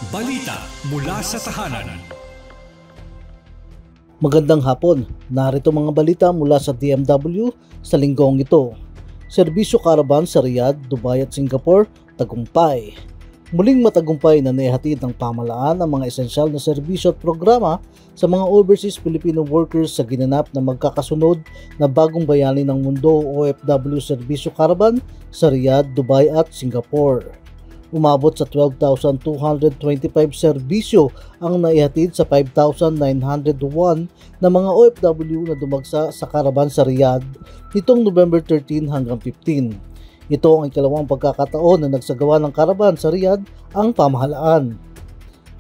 Balita mula sa tahanan. Magandang hapon, narito mga balita mula sa DMW sa linggong ito. Serbisyo karaban sa Riyadh, Dubai at Singapore, tagumpay. Muling matagumpay na naihatid ng pamahalaan ang mga esensyal na serbisyo at programa sa mga overseas Filipino workers sa ginanap na magkakasunod na bagong bayani ng mundo OFW serbisyo karaban sa Riyadh, Dubai at Singapore. Umabot sa 12,225 serbisyo ang naihatid sa 5,901 na mga OFW na dumagsa sa karaban sa Riyadh nitong November 13 hanggang 15. Ito ang ikalawang pagkakataon na nagsagawa ng karaban sa Riyadh ang pamahalaan.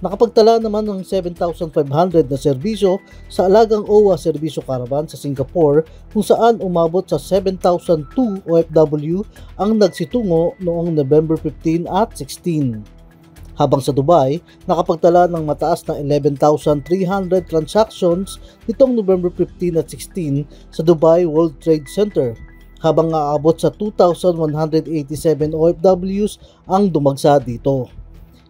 Nakapagtala naman ng 7,500 na serbisyo sa alagang OWA serbisyo karaban sa Singapore kung saan umabot sa 7,002 OFW ang nagsitungo noong November 15 at 16. Habang sa Dubai, nakapagtala ng mataas na 11,300 transactions nitong November 15 at 16 sa Dubai World Trade Center, habang aabot sa 2,187 OFWs ang dumagsa dito.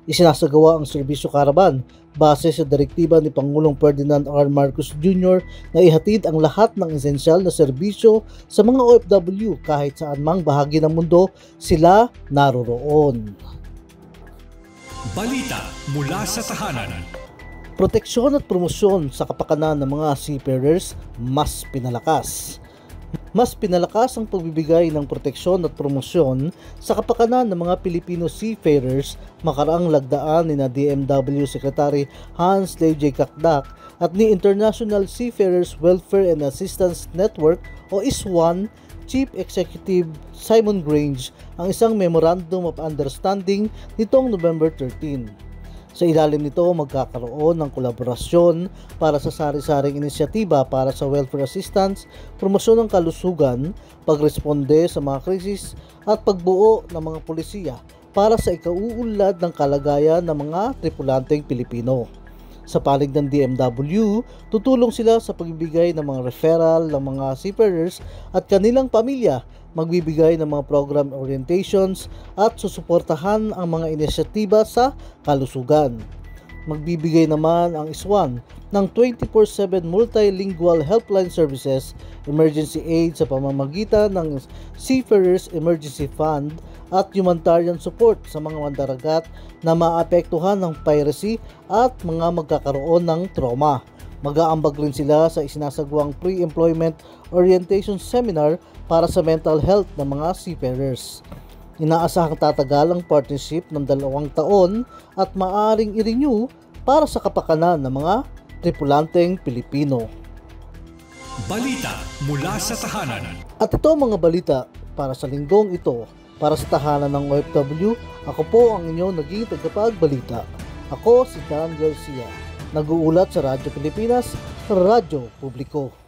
Isinasagawa ang serbisyo karaban base sa direktiba ni Pangulong Ferdinand R. Marcos Jr. na ihatid ang lahat ng esensyal na serbisyo sa mga OFW kahit saan mang bahagi ng mundo sila naroroon. Balita mula sa tahanan. Proteksyon at promosyon sa kapakanan ng mga seafarers mas pinalakas. Mas pinalakas ang pagbibigay ng proteksyon at promosyon sa kapakanan ng mga Pilipino seafarers makaraang lagdaan ni DMW Secretary Hans J. Kakdak at ni International Seafarers Welfare and Assistance Network o ISWAN Chief Executive Simon Grange ang isang Memorandum of Understanding nitong November 13. Sa ilalim nito, magkakaroon ng kolaborasyon para sa sari-saring inisyatiba para sa welfare assistance, promosyon ng kalusugan, pagresponde sa mga krisis at pagbuo ng mga polisiya para sa ikauunlad ng kalagayan ng mga tripulanteng Pilipino. Sa panig ng DMW, tutulong sila sa pagbibigay ng mga referral ng mga seafarers at kanilang pamilya, magbibigay ng mga program orientations at susuportahan ang mga inisyatiba sa kalusugan. Magbibigay naman ang ISWAN ng 24/7 multilingual helpline services, emergency aid sa pamamagitan ng Seafarers Emergency Fund at humanitarian support sa mga mandaragat na maapektuhan ng piracy at mga magkakaroon ng trauma. Mag-aambag rin sila sa isinasagawang pre-employment orientation seminar para sa mental health ng mga seafarers. Inaasahang tatagal ang partnership ng 2 taon at maaaring i-renew para sa kapakanan ng mga tripulanteng Pilipino. Balita mula sa tahanan. At ito mga balita para sa linggong ito. Para sa tahanan ng OFW, ako po ang inyong naging tagapagbalita. Ako si Dan Garcia, nag-uulat sa Radyo Pilipinas, Radyo Publiko.